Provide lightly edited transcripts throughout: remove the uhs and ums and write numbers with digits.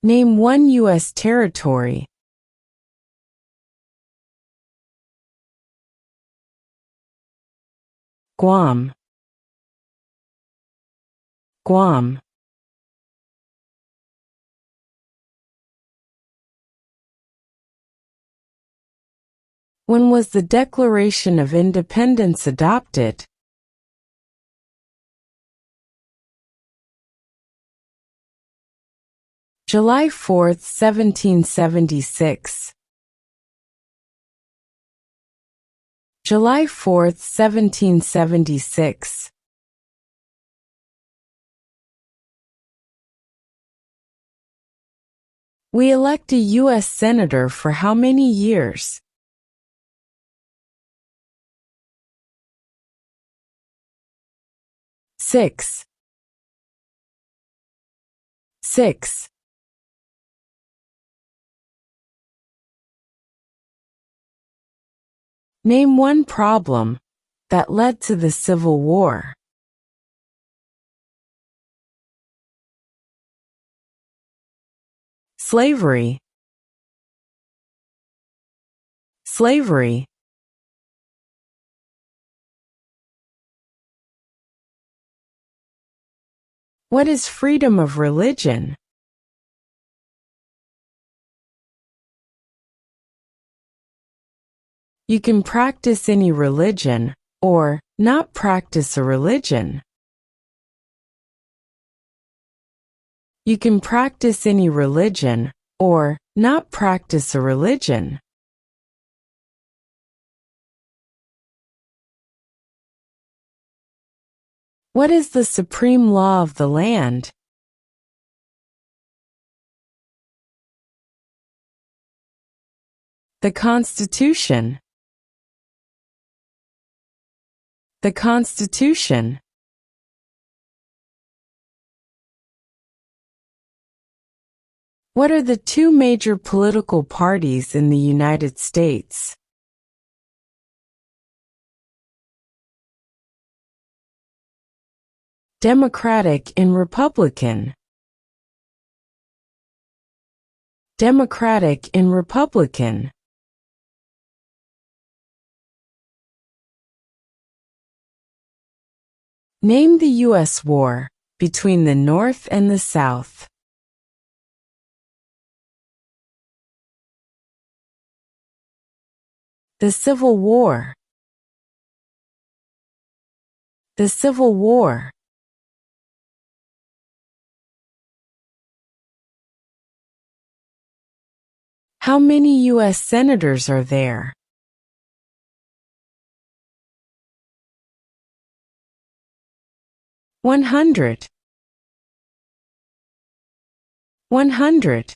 Name one U.S. territory. Guam. Guam. When was the Declaration of Independence adopted? July 4, 1776. July 4, 1776. We elect a U.S. Senator for how many years? Six. Name one problem that led to the Civil War. Slavery. Slavery. What is freedom of religion? You can practice any religion, or not practice a religion. You can practice any religion, or not practice a religion. What is the supreme law of the land? The Constitution. The Constitution. What are the two major political parties in the United States? Democratic and Republican. Democratic and Republican. Name the U.S. war between the North and the South. The Civil War. The Civil War. How many U.S. senators are there? 100. 100.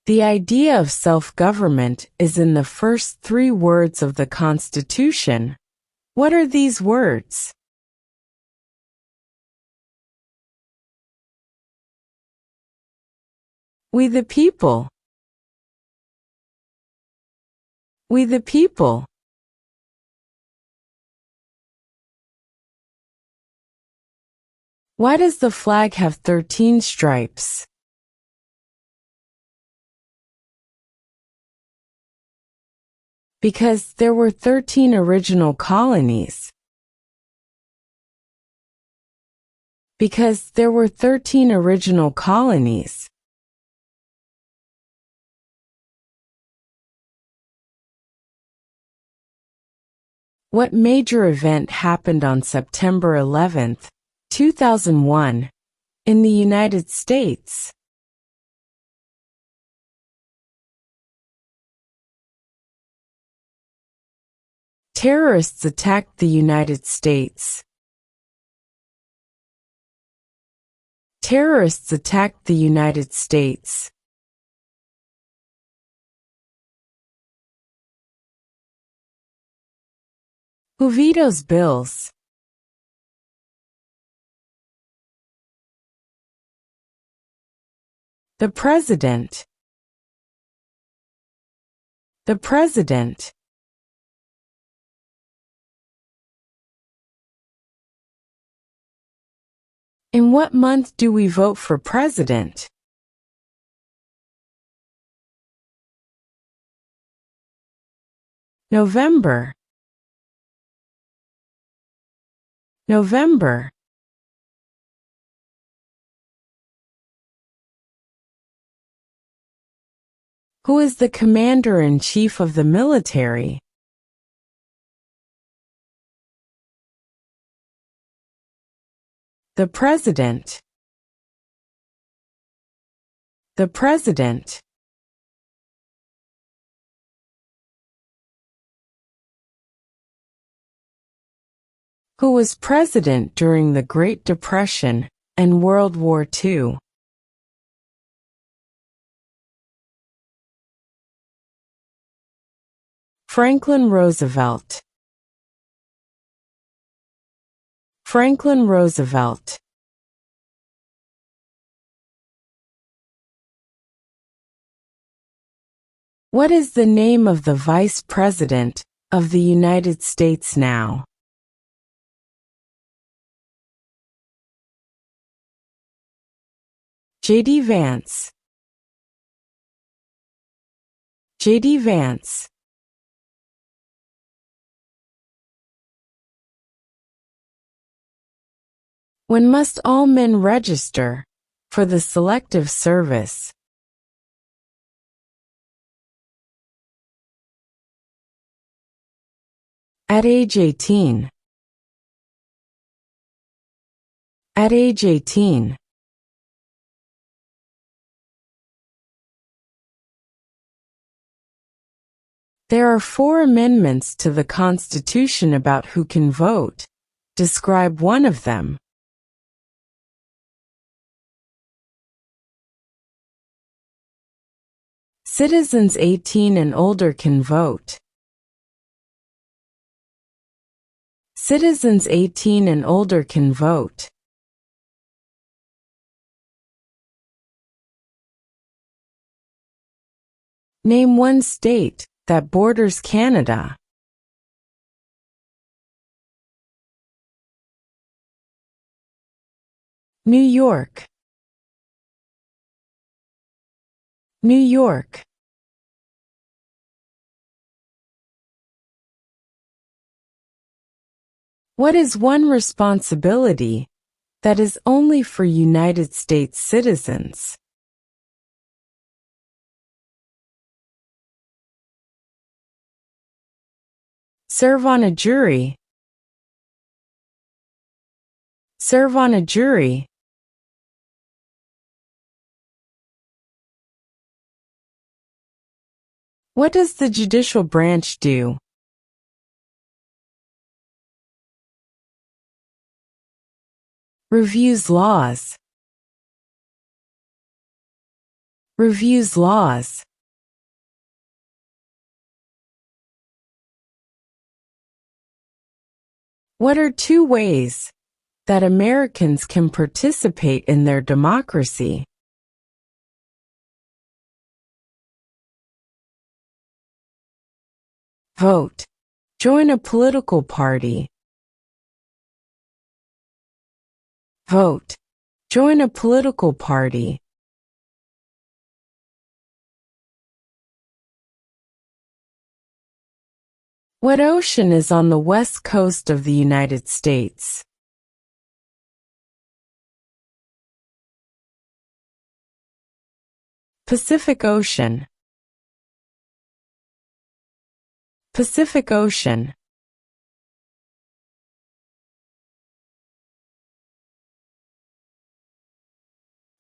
The idea of self-government is in the first 3 words of the Constitution. What are these words? We the people. We the people. Why does the flag have 13 stripes? Because there were 13 original colonies. Because there were 13 original colonies. What major event happened on September 11, 2001, in the United States? Terrorists attacked the United States. Terrorists attacked the United States. Who vetoes bills? The President. The President. In what month do we vote for president? November. November. Who is the commander-in-chief of the military? The President. The President. Who was president during the Great Depression and World War II? Franklin Roosevelt. Franklin Roosevelt. What is the name of the Vice President of the United States now? J.D. Vance. J.D. Vance. When must all men register for the Selective Service? At age 18. At age 18. There are 4 amendments to the Constitution about who can vote. Describe one of them. Citizens 18 and older can vote. Citizens 18 and older can vote. Name one state that borders Canada. New York. New York. What is one responsibility that is only for United States citizens? Serve on a jury. Serve on a jury. What does the judicial branch do? Reviews laws. Reviews laws. What are 2 ways that Americans can participate in their democracy? Vote. Join a political party. Vote. Join a political party. What ocean is on the west coast of the United States? Pacific Ocean. Pacific Ocean.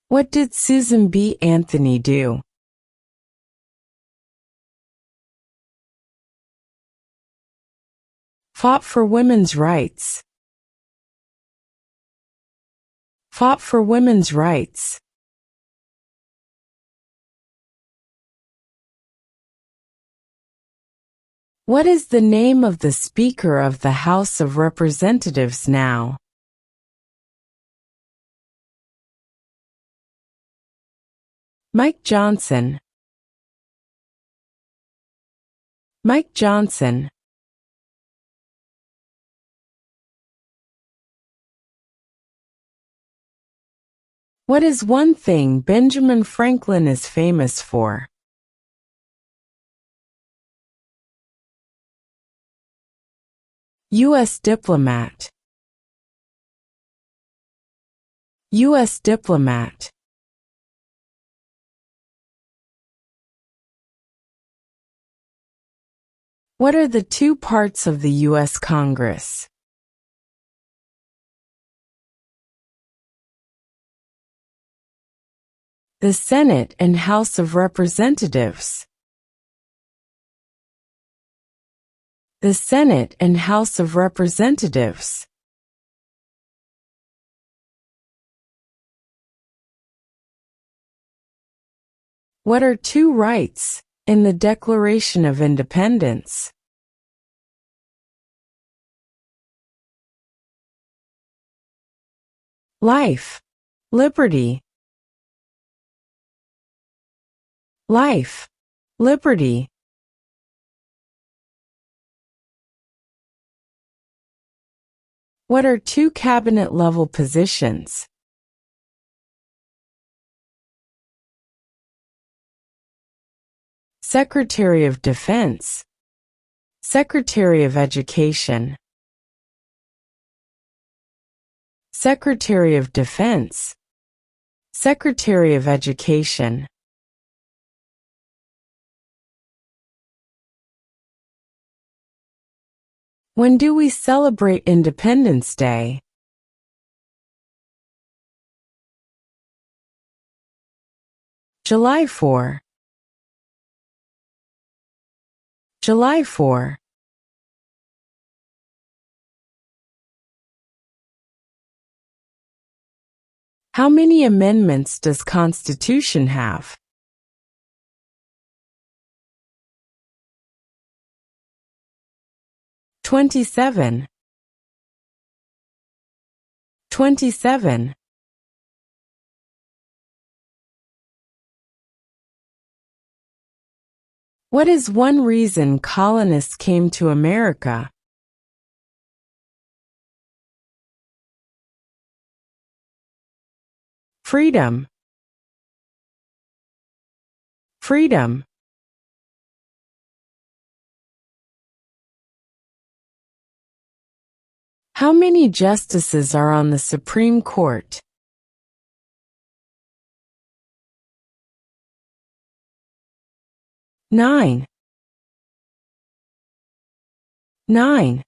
What did Susan B. Anthony do? Fought for women's rights. Fought for women's rights. What is the name of the Speaker of the House of Representatives now? Mike Johnson. Mike Johnson. What is one thing Benjamin Franklin is famous for? U.S. diplomat. U.S. diplomat. What are the two parts of the U.S. Congress? The Senate and House of Representatives. The Senate and House of Representatives. What are two rights in the Declaration of Independence? Life, liberty. Life, liberty. What are two cabinet-level positions? Secretary of Defense. Secretary of Education. Secretary of Defense. Secretary of Education. When do we celebrate Independence Day? July 4. July 4. How many amendments does Constitution have? 27. 27. What is one reason colonists came to America? Freedom. Freedom. How many justices are on the Supreme Court? 9. 9.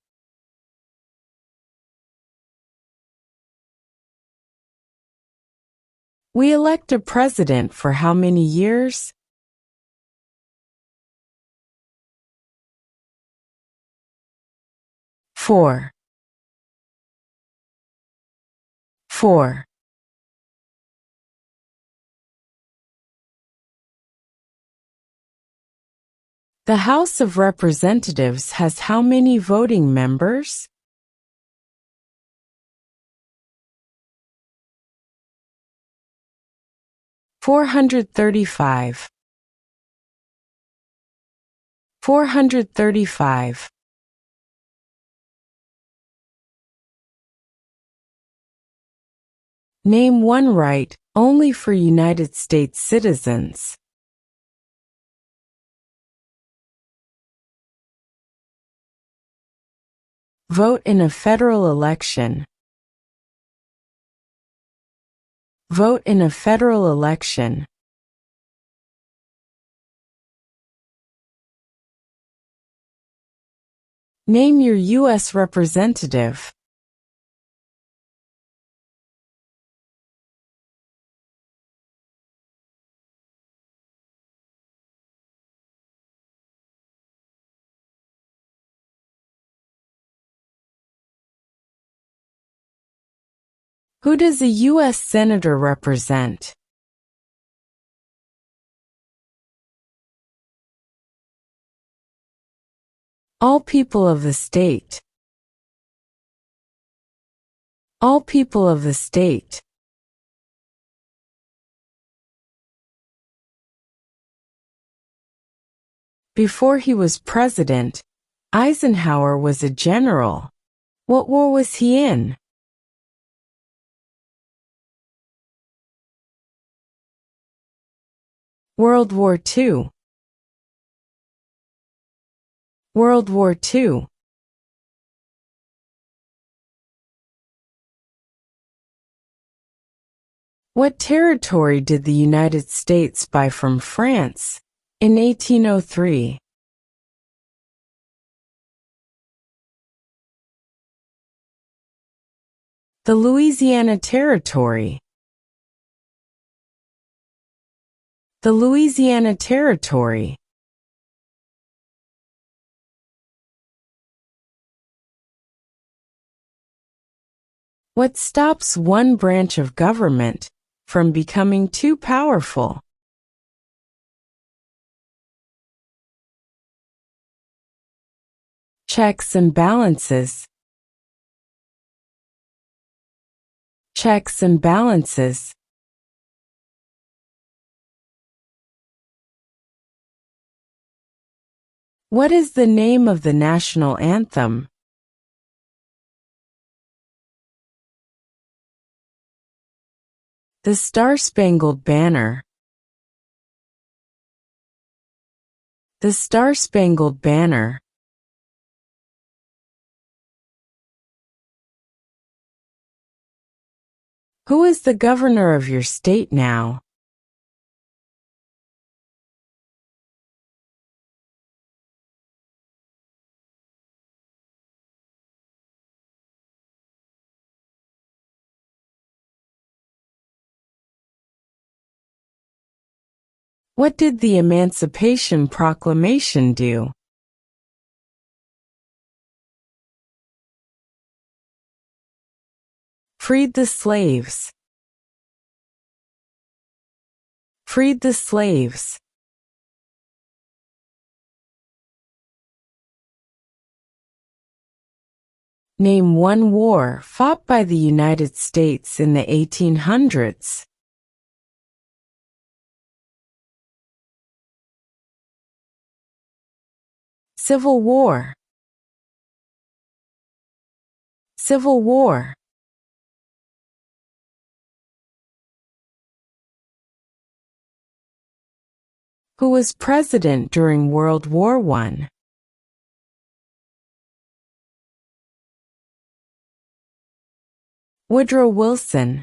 We elect a president for how many years? 4. 4. The House of Representatives has how many voting members? 435. 435. Name one right only for United States citizens. Vote in a federal election. Vote in a federal election. Name your U.S. representative. Who does a U.S. Senator represent? All people of the state. All people of the state. Before he was president, Eisenhower was a general. What war was he in? World War II. World War II. What territory did the United States buy from France in 1803? The Louisiana Territory. The Louisiana Territory. What stops one branch of government from becoming too powerful? Checks and balances. Checks and balances. What is the name of the national anthem? The Star-Spangled Banner. The Star-Spangled Banner. Who is the governor of your state now? What did the Emancipation Proclamation do? Freed the slaves. Freed the slaves. Name one war fought by the United States in the 1800s. Civil War. Civil War. Who was president during World War I? Woodrow Wilson.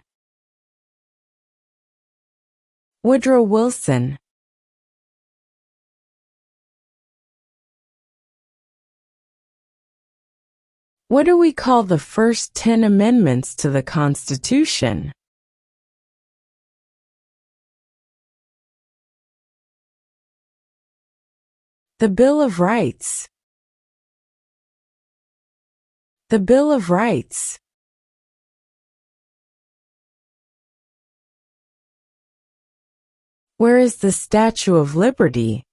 Woodrow Wilson. What do we call the first 10 amendments to the Constitution? The Bill of Rights. The Bill of Rights. Where is the Statue of Liberty?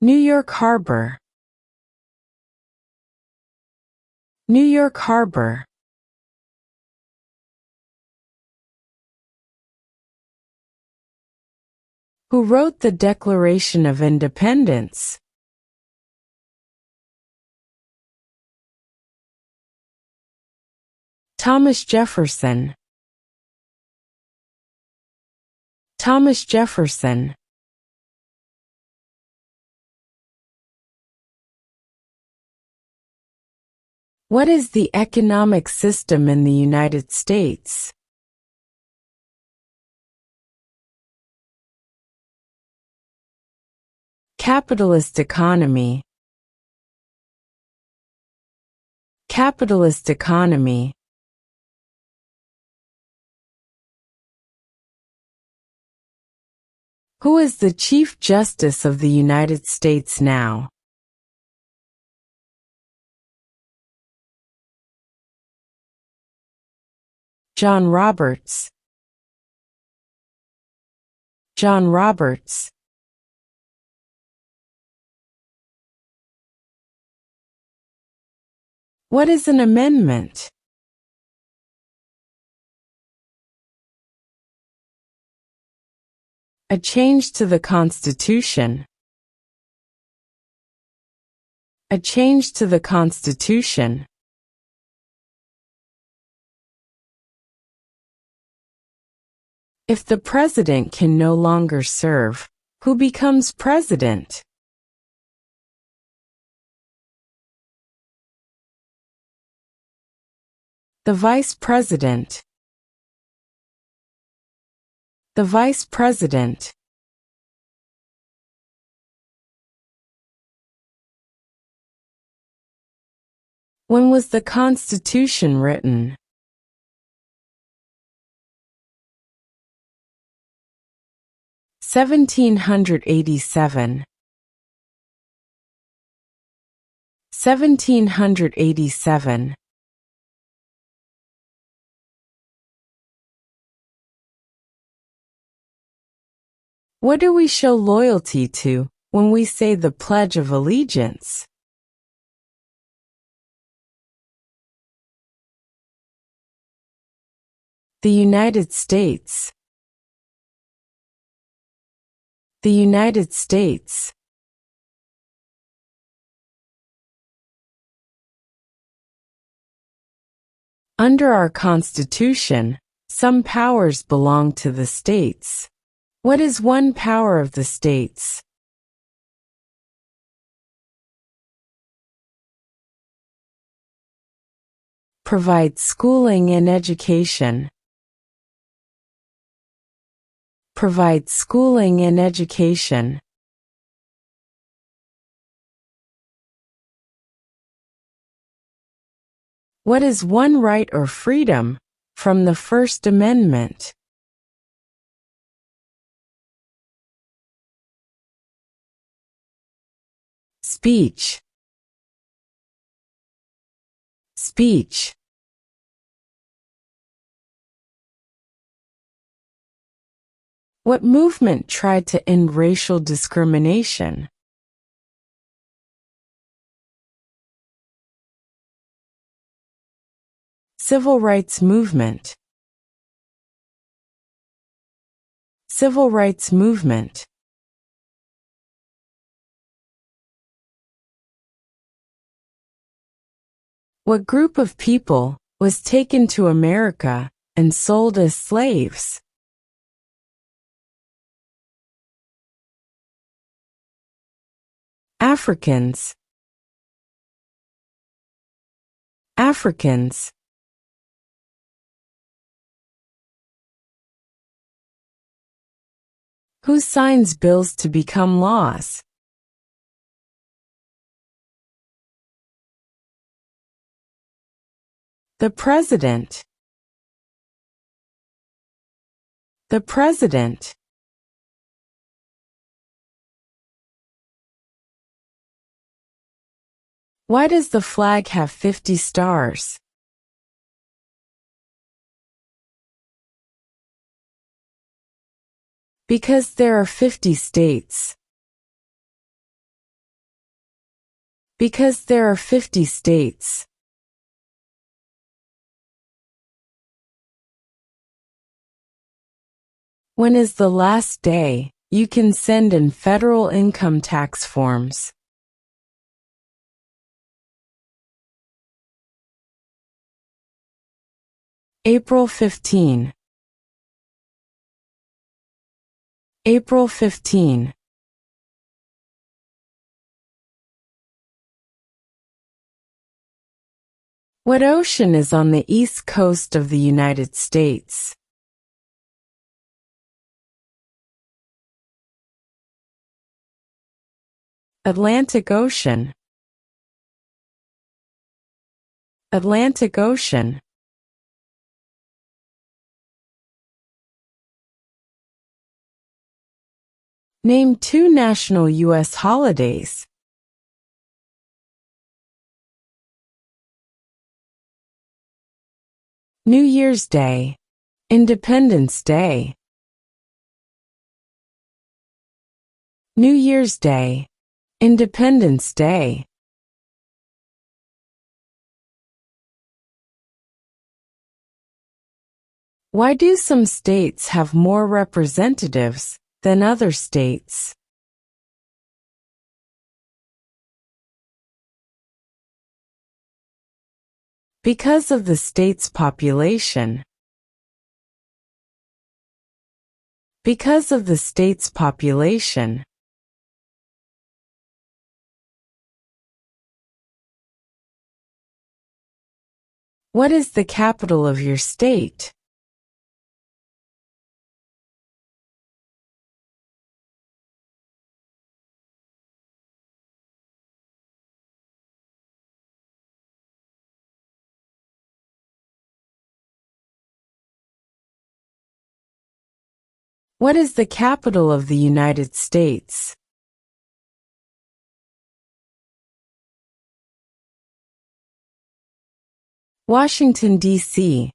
New York Harbor. New York Harbor. Who wrote the Declaration of Independence? Thomas Jefferson. Thomas Jefferson. What is the economic system in the United States? Capitalist economy. Capitalist economy. Who is the Chief Justice of the United States now? John Roberts. John Roberts. What is an amendment? A change to the Constitution. A change to the Constitution. If the president can no longer serve, who becomes president? The vice president. The vice president. When was the Constitution written? (1787). 1787. What do we show loyalty to when we say the Pledge of Allegiance? The United States. The United States. Under our Constitution, some powers belong to the states. What is one power of the states? Provide schooling and education. Provide schooling and education. What is one right or freedom from the First Amendment? Speech. Speech. What movement tried to end racial discrimination? Civil rights movement. Civil rights movement. What group of people was taken to America and sold as slaves? Africans. Africans. Who signs bills to become laws? The President. The President. Why does the flag have 50 stars? Because there are 50 states. Because there are 50 states. When is the last day you can send in federal income tax forms? April 15. April 15. What ocean is on the east coast of the United States? Atlantic Ocean. Atlantic Ocean. Name 2 national U.S. holidays. New Year's Day. Independence Day. New Year's Day. Independence Day. Why do some states have more representatives than other states. Because of the state's population. Because of the state's population. What is the capital of your state? What is the capital of the United States? Washington, D.C.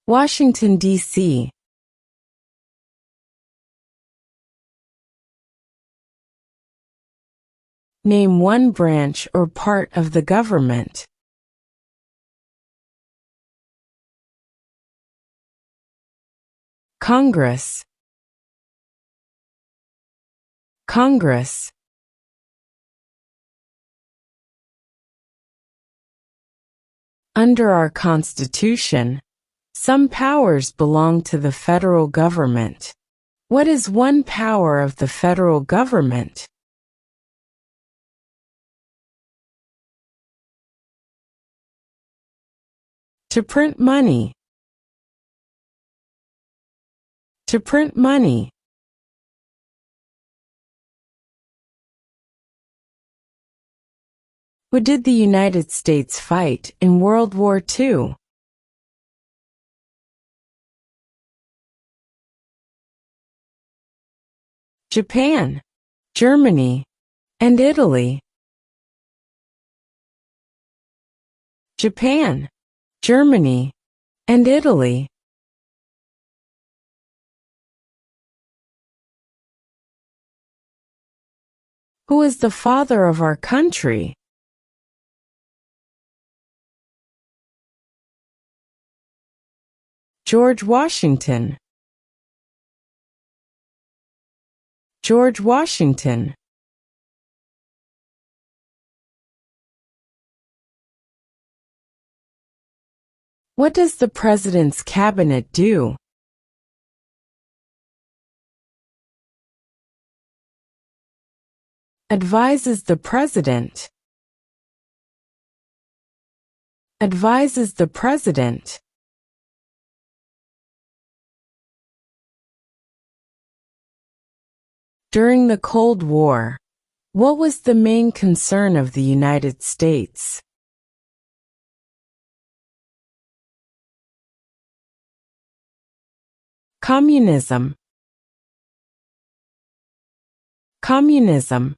Washington, D.C. Name one branch or part of the government. Congress. Congress. Under our Constitution, some powers belong to the federal government. What is one power of the federal government? To print money. To print money. Who did the United States fight in World War II? Japan, Germany, and Italy. Japan, Germany, and Italy. Who is the father of our country? George Washington. George Washington. What does the President's cabinet do? Advises the President. Advises the President. During the Cold War, what was the main concern of the United States? Communism. Communism.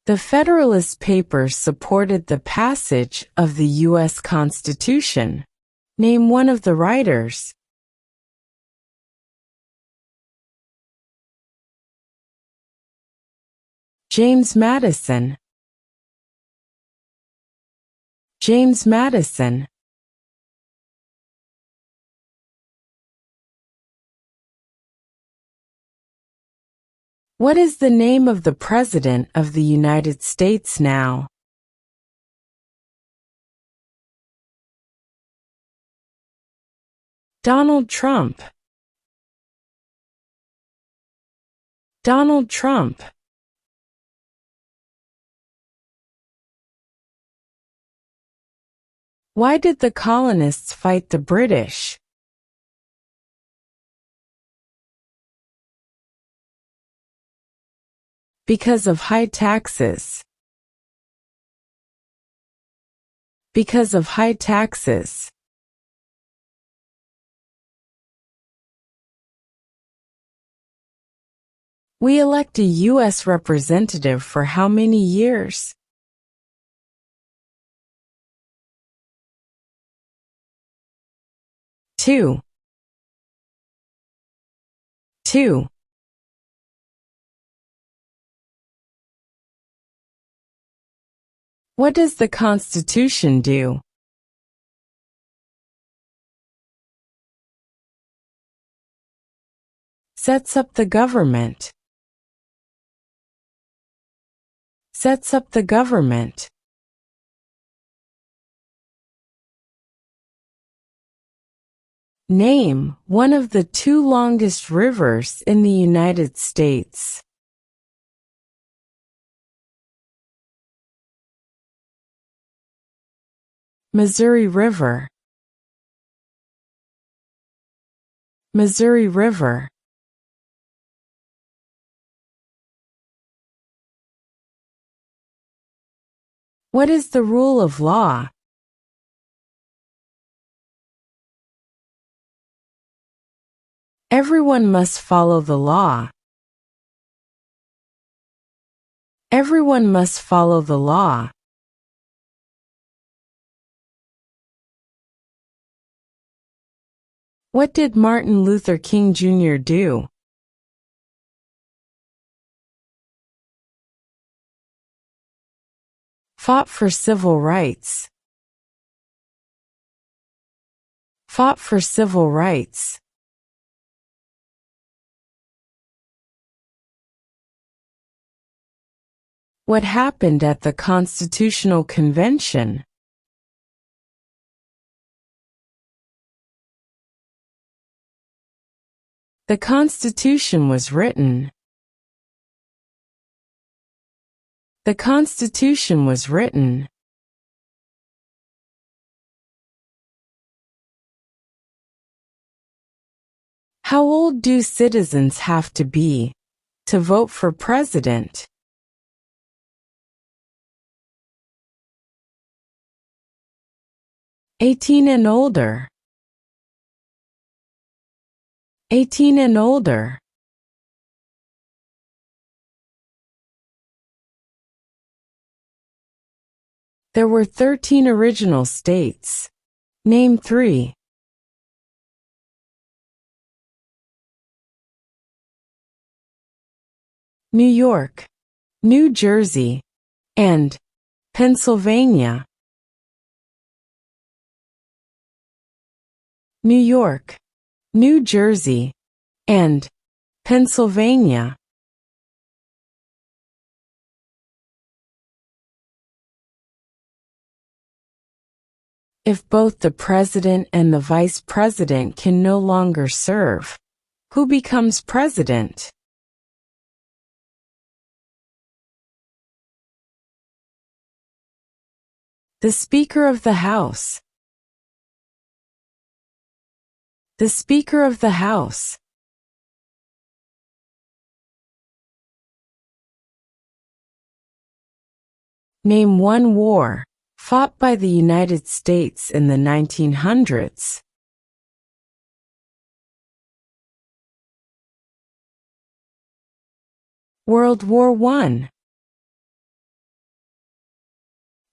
The Federalist Papers supported the passage of the U.S. Constitution. Name one of the writers. James Madison. James Madison. What is the name of the President of the United States now? Donald Trump. Donald Trump. Why did the colonists fight the British? Because of high taxes. Because of high taxes. We elect a U.S. representative for how many years? 2. 2. What does the Constitution do? Sets up the government. Sets up the government. Name one of the two longest rivers in the United States. Missouri River. Missouri River. What is the rule of law? Everyone must follow the law. Everyone must follow the law. What did Martin Luther King Jr. do? Fought for civil rights. Fought for civil rights. What happened at the Constitutional Convention? The Constitution was written. The Constitution was written. How old do citizens have to be to vote for president? 18 and older. 18 and older. There were 13 original states. Name 3. New York, New Jersey, and Pennsylvania. New York, New Jersey, and Pennsylvania. If both the president and the vice president can no longer serve, who becomes president? The Speaker of the House. The Speaker of the House. Name one war fought by the United States in the 1900s. World War I.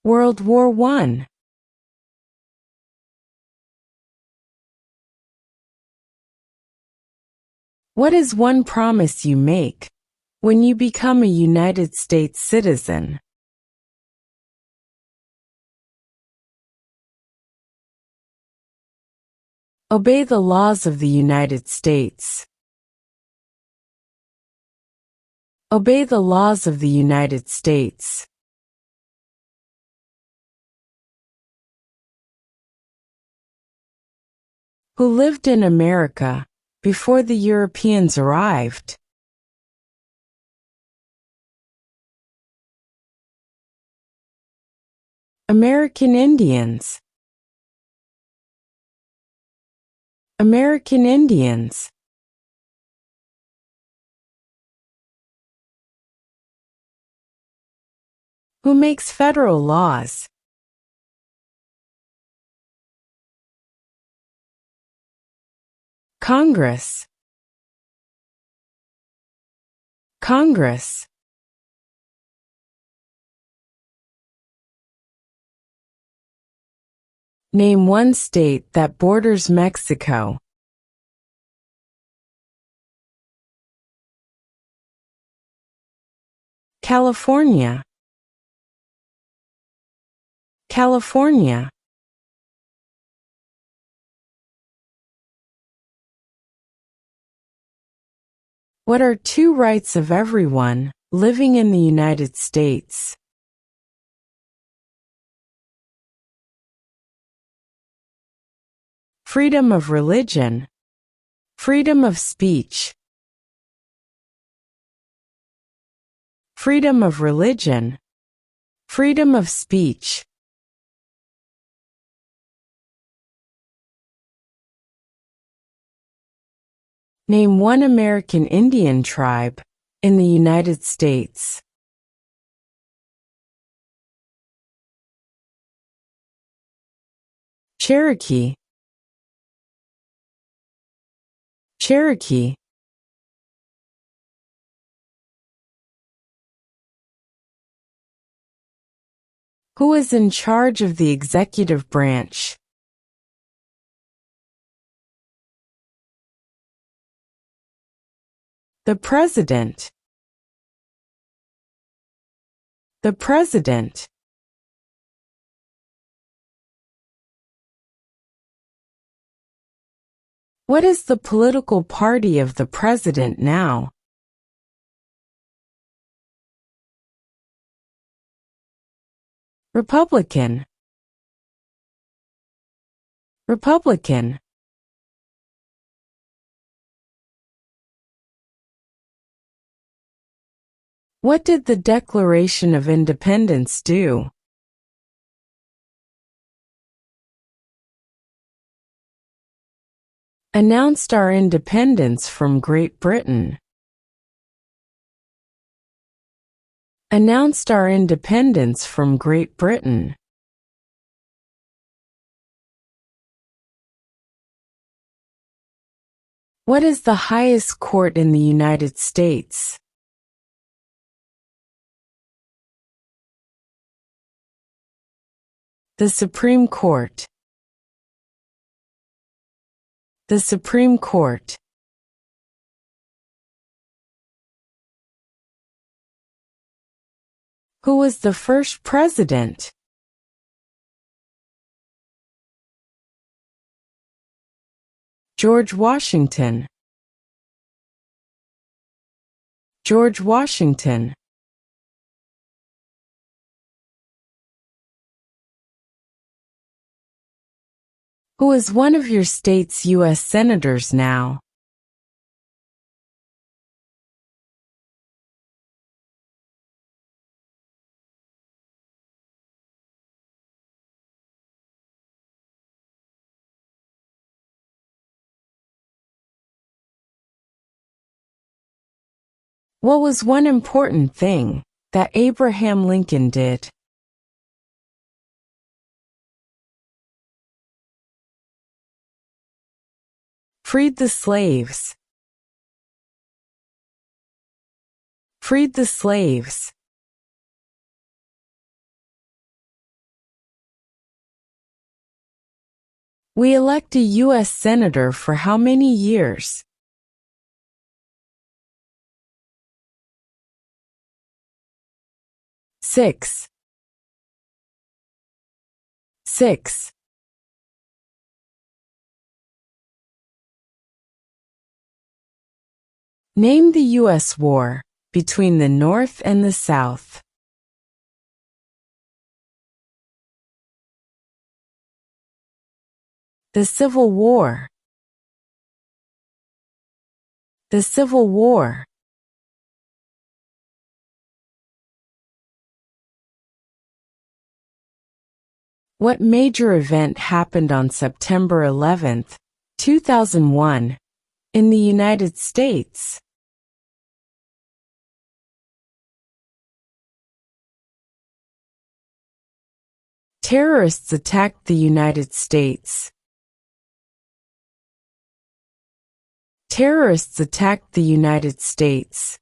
World War I. What is one promise you make when you become a United States citizen? Obey the laws of the United States. Obey the laws of the United States. Who lived in America before the Europeans arrived? American Indians. American Indians. Who makes federal laws? Congress. Congress. Name one state that borders Mexico. California. California. What are two rights of everyone living in the United States? Freedom of religion, freedom of speech. Freedom of religion, freedom of speech. Name one American Indian tribe in the United States. Cherokee. Cherokee. Who is in charge of the executive branch? The President. The President. What is the political party of the President now? Republican. Republican. What did the Declaration of Independence do? Announced our independence from Great Britain. Announced our independence from Great Britain. What is the highest court in the United States? The Supreme Court. The Supreme Court. Who was the first president? George Washington. George Washington. Who is one of your state's U.S. senators now? What was one important thing that Abraham Lincoln did? Freed the slaves. Freed the slaves. We elect a U.S. senator for how many years? 6. 6. Name the U.S. war between the North and the South. The Civil War. The Civil War. What major event happened on September 11, 2001, in the United States? Terrorists attacked the United States. Terrorists attacked the United States.